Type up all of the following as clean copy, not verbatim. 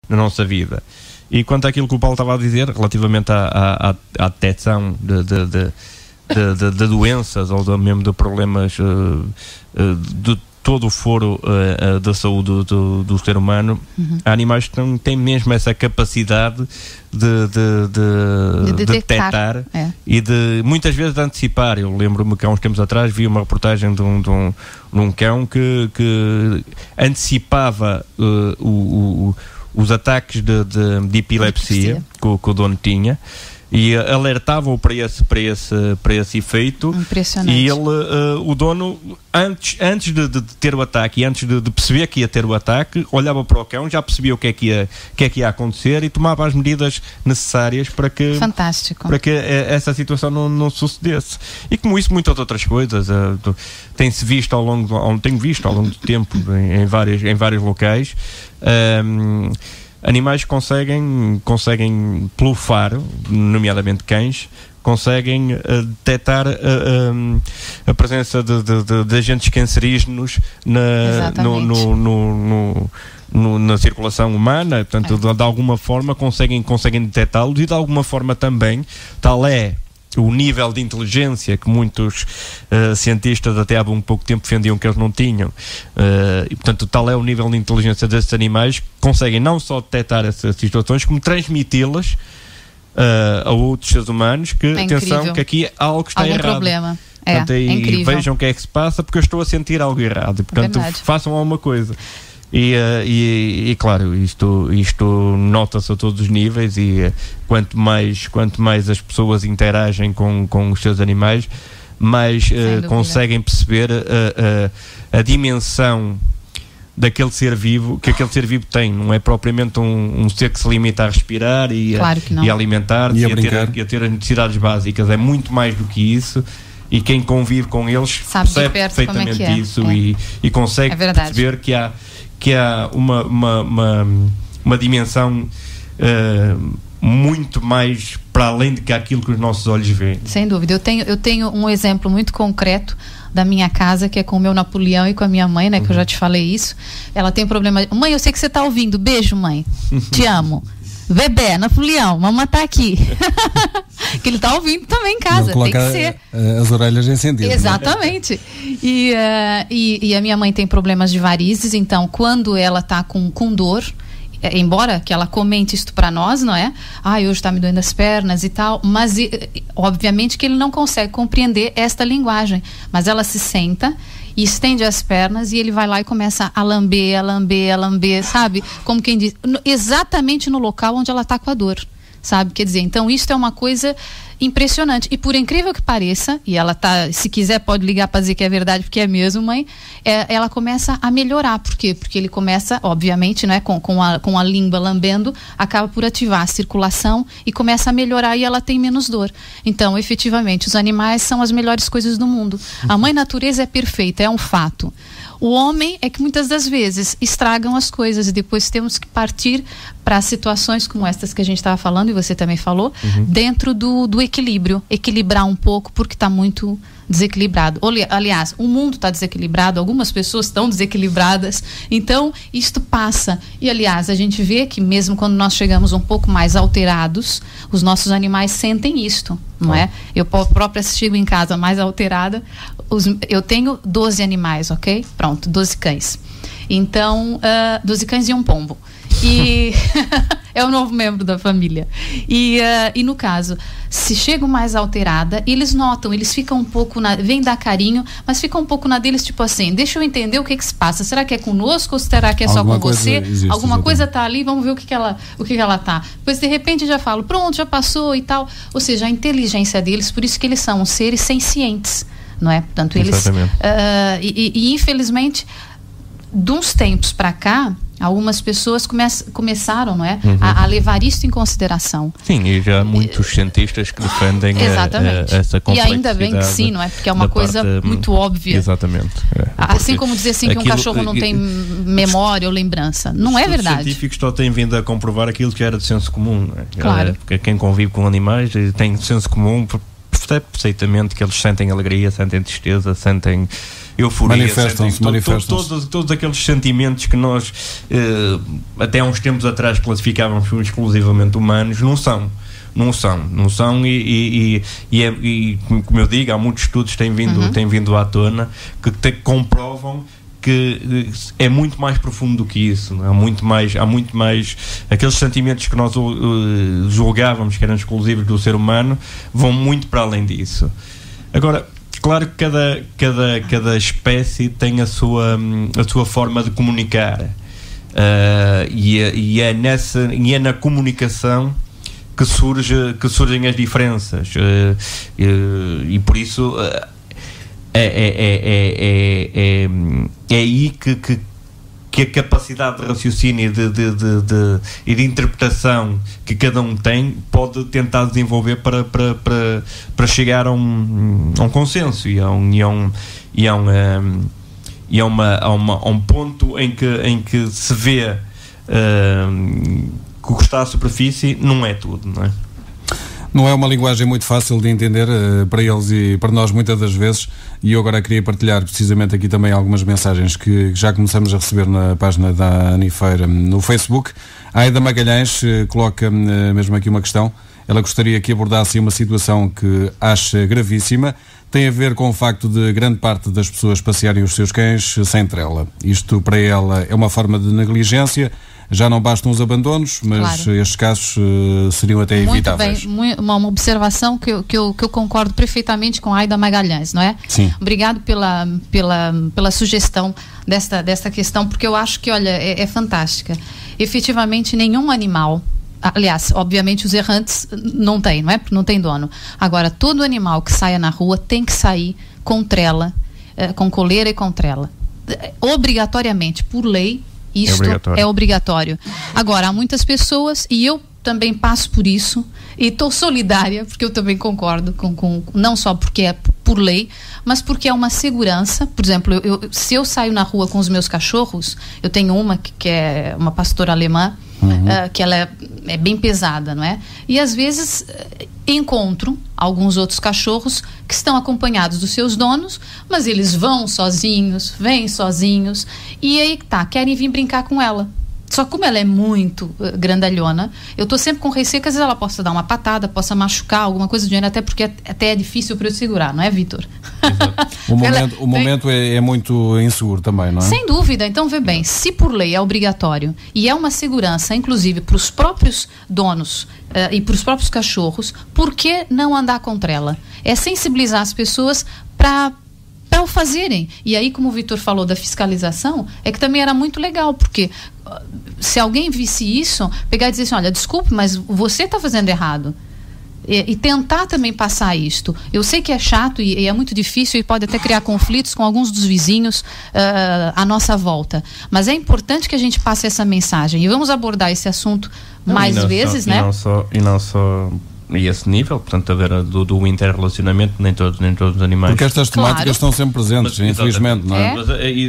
na nossa vida. E quanto àquilo que o Paulo estava a dizer, relativamente à detecção de doenças ou mesmo de problemas de todo o foro da saúde do ser humano, há animais que têm mesmo essa capacidade de detectar e de muitas vezes de antecipar. Eu lembro-me que há uns tempos atrás vi uma reportagem de um cão que antecipava os ataques de epilepsia que o dono tinha e alertavam-o para esse efeito. Impressionante. E o dono, antes de ter o ataque e antes de perceber que ia ter o ataque, olhava para o cão, já percebia o que é que ia acontecer e tomava as medidas necessárias para que essa situação não sucedesse. E como isso, muitas outras coisas tem-se visto tenho visto ao longo do tempo em vários locais. Animais conseguem pelo faro, nomeadamente cães, conseguem detectar a presença de agentes cancerígenos na circulação humana. Portanto, de alguma forma conseguem detectá-los e de alguma forma também, tal é o nível de inteligência que muitos cientistas até há um pouco tempo defendiam que eles não tinham, e portanto tal é o nível de inteligência desses animais que conseguem não só detectar essas situações como transmiti-las a outros seres humanos que, atenção, que aqui algo está errado. Problema. Portanto, vejam o que é que se passa porque eu estou a sentir algo errado e portanto façam alguma coisa. E claro, isto nota-se a todos os níveis e quanto mais as pessoas interagem com os seus animais, mais conseguem perceber a dimensão daquele ser vivo, que aquele ser vivo tem. Não é propriamente um ser que se limita a respirar e a alimentar-se e a ter as necessidades básicas. É muito mais do que isso. E quem convive com eles percebe perfeitamente isso e consegue perceber que há uma dimensão muito mais para além de que aquilo que os nossos olhos veem. Sem dúvida. Eu tenho um exemplo muito concreto da minha casa, que é com o meu Napoleão e com a minha mãe, né, que eu já te falei isso. Ela tem problema... Mãe, eu sei que você está ouvindo. Beijo, mãe. Te amo. Bebê, Napoleão, mamãe tá aqui. Que ele tá ouvindo também em casa. Tem que ser. As orelhas encendidas. Exatamente. Né? E a minha mãe tem problemas de varizes, então quando ela tá com dor, embora que ela comente isso para nós, não é? Hoje tá me doendo as pernas e tal, mas obviamente que ele não consegue compreender esta linguagem, mas ela se senta e estende as pernas e ele vai lá e começa a lamber, sabe? Como quem diz, exatamente no local onde ela está com a dor, sabe? Quer dizer, então isso é uma coisa impressionante. E por incrível que pareça, e ela tá, se quiser pode ligar para dizer que é verdade, porque é mesmo, mãe, ela começa a melhorar. Por quê? Porque ele começa, obviamente, né, com a língua lambendo, acaba por ativar a circulação e começa a melhorar e ela tem menos dor. Então, efetivamente, os animais são as melhores coisas do mundo. A mãe natureza é perfeita, é um fato. O homem é que muitas das vezes estragam as coisas e depois temos que partir para situações como estas que a gente estava falando e você também falou, dentro do equilíbrio, equilibrar um pouco porque está muito desequilibrado. Aliás, o mundo está desequilibrado, algumas pessoas estão desequilibradas, então isto passa. E aliás, a gente vê que mesmo quando nós chegamos um pouco mais alterados, os nossos animais sentem isto, não é? Eu própria chego em casa mais alterada, eu tenho 12 animais, ok? Pronto, 12 cães. Então, 12 cães e um pombo. E é o novo membro da família. E no caso, se chegam mais alterada, eles notam, eles ficam um pouco, vem dar carinho, mas ficam um pouco na deles, tipo assim, deixa eu entender o que se passa. Será que é conosco ou será que é só com você? Existe, alguma coisa tá ali, vamos ver o que ela tá. Pois de repente já falo, pronto, já passou e tal. Ou seja, a inteligência deles, por isso que eles são seres sencientes, não é? Portanto, eles... E infelizmente, de uns tempos para cá, algumas pessoas começaram, não é, a levar isso em consideração. Sim, e já há muitos cientistas que defendem essa complexidade. E ainda bem que sim, não é? Porque é uma coisa muito óbvia. Exatamente. Assim como dizer assim que um cachorro não tem memória ou lembrança. Não é verdade. Os científicos só têm vindo a comprovar aquilo que era de senso comum, não é? Claro. Porque quem convive com animais tem senso comum, percebe perfeitamente que eles sentem alegria, sentem tristeza, sentem euforia, manifestam-se. Todos aqueles sentimentos que nós até há uns tempos atrás classificávamos como exclusivamente humanos, não são, e como eu digo, há muitos estudos que têm vindo à tona que comprovam que é muito mais profundo do que isso, não é? Há muito mais aqueles sentimentos que nós julgávamos que eram exclusivos do ser humano, vão muito para além disso. Agora, claro que cada espécie tem a sua forma de comunicar, e é na comunicação que surgem as diferenças, e por isso é aí que a capacidade de raciocínio e de interpretação que cada um tem pode tentar desenvolver para chegar a um consenso e a um ponto em que se vê que o que está à superfície não é tudo, não é? Não é uma linguagem muito fácil de entender para eles e para nós muitas das vezes, e eu agora queria partilhar precisamente aqui também algumas mensagens que já começamos a receber na página da Anifeira no Facebook. A Aida Magalhães coloca mesmo aqui uma questão. Ela gostaria que abordasse uma situação que acha gravíssima. Tem a ver com o facto de grande parte das pessoas passearem os seus cães sem trela. Isto para ela é uma forma de negligência. Já não bastam os abandonos, mas claro, estes casos seriam até evitáveis. Muito bem, uma observação que eu concordo perfeitamente com a Aida Magalhães, não é? Sim. Obrigado pela sugestão desta questão, porque eu acho que, olha, é fantástica. Efetivamente, nenhum animal, aliás, obviamente os errantes não tem, não é? Porque não tem dono. Agora, todo animal que saia na rua tem que sair com trela, com coleira e com trela. Obrigatoriamente, por lei. Isto é obrigatório. Agora, há muitas pessoas, e eu também passo por isso, e estou solidária, porque eu também concordo com não só porque é por lei, mas porque é uma segurança. Por exemplo, se eu saio na rua com os meus cachorros, eu tenho uma que é uma pastora alemã, que ela é bem pesada, não é? E às vezes encontro alguns outros cachorros que estão acompanhados dos seus donos, mas eles vão sozinhos, vêm sozinhos, e aí querem vir brincar com ela. Só que como ela é muito grandalhona, eu estou sempre com receio que às vezes ela possa dar uma patada, possa machucar, alguma coisa do gênero, até porque até é difícil para eu segurar, não é, Vitor? O momento é muito inseguro também, não é? Sem dúvida. Então, vê bem, se por lei é obrigatório e é uma segurança, inclusive para os próprios donos e para os próprios cachorros, por que não andar com trela? É sensibilizar as pessoas para o fazerem. E aí, como o Vitor falou da fiscalização, é que também era muito legal, porque se alguém visse isso, pegar e dizer assim, olha, desculpe, mas você está fazendo errado. E tentar também passar isto. Eu sei que é chato e é muito difícil e pode até criar conflitos com alguns dos vizinhos à nossa volta. Mas é importante que a gente passe essa mensagem. E vamos abordar esse assunto mais vezes, né? E não só e esse nível, portanto, a ver do interrelacionamento, nem todos os animais. Porque estas temáticas estão sempre presentes, infelizmente, não é?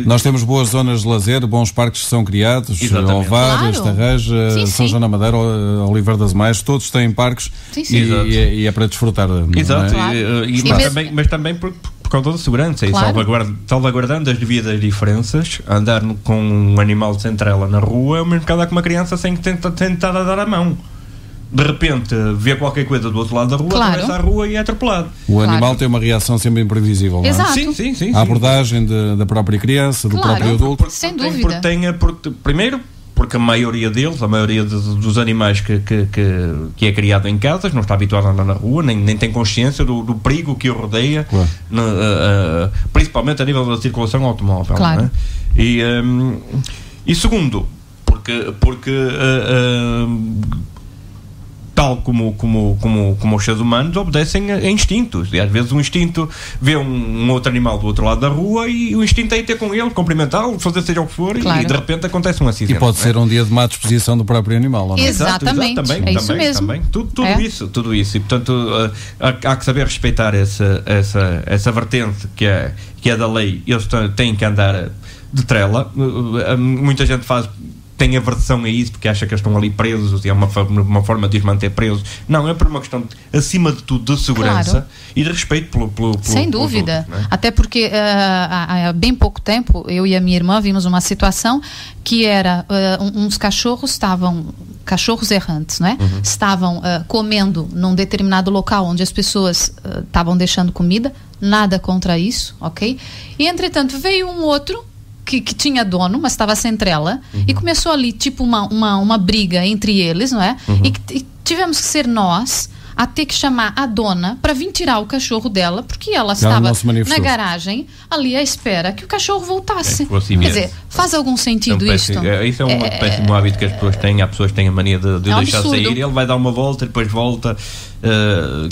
Nós temos boas zonas de lazer, bons parques que são criados, Ovar, Estarreja, São João da Madeira, Oliveira das Maias, todos têm parques e é para desfrutar. Exato, mas também por causa da segurança, claro, e salvaguardando as devidas diferenças. Andar com um animal sem trela na rua é o mesmo que andar com uma criança sem tentar a dar a mão. De repente vê qualquer coisa do outro lado da rua, claro, atravessa a rua e é atropelado. O animal tem uma reação sempre imprevisível, não é? Exato. Sim. A abordagem da própria criança, do próprio adulto. Sem dúvida. Primeiro, porque a maioria deles, dos animais que é criado em casas, não está habituado a andar na rua, nem tem consciência do perigo que o rodeia, claro, principalmente a nível da circulação automóvel. Claro. Não é? E segundo, porque tal como os seres humanos obedecem a instintos, e às vezes um instinto vê um outro animal do outro lado da rua e o instinto é ir ter com ele, cumprimentá-lo, fazer seja o que for, claro, e de repente acontece um acidente. E pode ser um dia de má disposição do próprio animal, não é? Exatamente, também, isso mesmo. Também. Tudo isso, e portanto há que saber respeitar essa vertente que é da lei. Eles têm que andar de trela. Muita gente faz tem aversão a isso porque acha que eles estão ali presos e é uma forma de os manter presos. Não, é por uma questão, acima de tudo, de segurança e de respeito pelo sem dúvida. Outros, né? Até porque há bem pouco tempo, eu e a minha irmã vimos uma situação que era uns cachorros errantes, né? Estavam comendo num determinado local onde as pessoas estavam deixando comida, nada contra isso, ok? E entretanto veio um outro que tinha dono, mas estava sem trela, e começou ali tipo uma briga entre eles, não é? E tivemos que ser nós a ter que chamar a dona para vir tirar o cachorro dela, porque ela estava na garagem ali à espera que o cachorro voltasse. Quer dizer, faz algum sentido isto? Isso é um péssimo hábito que as pessoas têm. Há pessoas que têm a mania de deixar sair, ele vai dar uma volta e depois volta.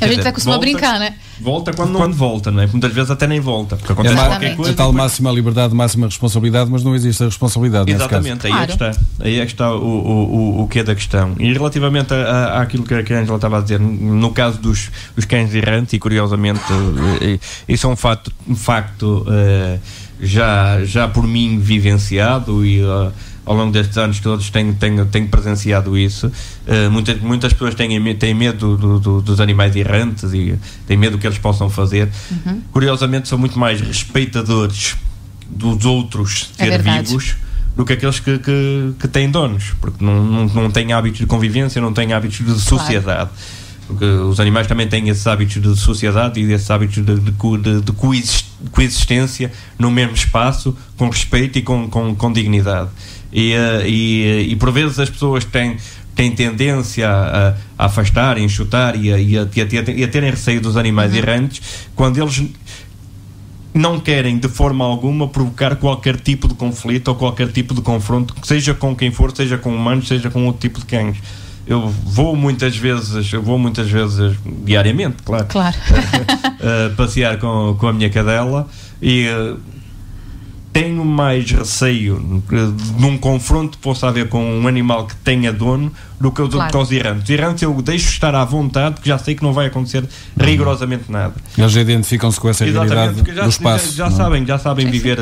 A gente costuma brincar, né? Volta quando volta, não é? Muitas vezes até nem volta, porque acontece qualquer coisa. A tal máxima liberdade, máxima responsabilidade, mas não existe a responsabilidade. Exatamente, aí é que está o que é da questão. E relativamente àquilo que a Ângela estava a dizer, no caso dos cães errantes, e curiosamente isso é um facto já por mim vivenciado, e ao longo destes anos todos tenho presenciado isso. Muitas pessoas têm medo dos animais errantes e têm medo do que eles possam fazer. Curiosamente são muito mais respeitadores dos outros seres vivos do que aqueles que têm donos, porque não têm hábitos de convivência, não têm hábitos de sociedade. Porque os animais também têm esses hábitos de sociedade e esses hábitos de coexistência no mesmo espaço, com respeito e com dignidade. E por vezes as pessoas têm tendência a afastarem, chutar e a terem receio dos animais errantes, quando eles não querem de forma alguma provocar qualquer tipo de conflito ou qualquer tipo de confronto, seja com quem for, seja com humanos, seja com outro tipo de cães. Eu vou muitas vezes diariamente, claro. Passear com a minha cadela e tenho mais receio num confronto que possa haver com um animal que tenha dono do que os errantes. Os errantes eu deixo estar à vontade, porque já sei que não vai acontecer rigorosamente nada. Eles já identificam-se com essa realidade do espaço. Já sabem viver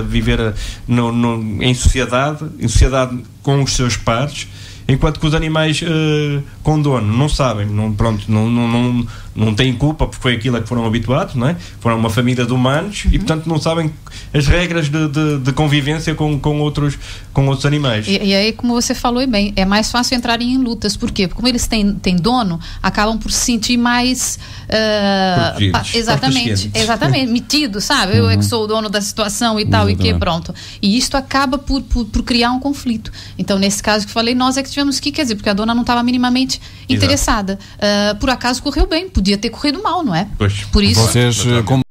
em sociedade com os seus pares, enquanto que os animais com dono não sabem, não têm culpa, porque foi aquilo a que foram habituados, não é? Foram uma família de humanos e portanto não sabem as regras de convivência com outros animais. E aí, como você falou bem, é mais fácil entrarem em lutas. Por quê? Porque como eles têm dono, acabam por se sentir mais exatamente, metido, sabe? Eu é que sou o dono da situação e tal, e que pronto. E isto acaba por criar um conflito. Então, nesse caso que eu falei, nós é que tivemos que, quer dizer, porque a dona não estava minimamente interessada. Por acaso correu bem, podia ter corrido mal, não é? Pois. Por isso. Vocês, como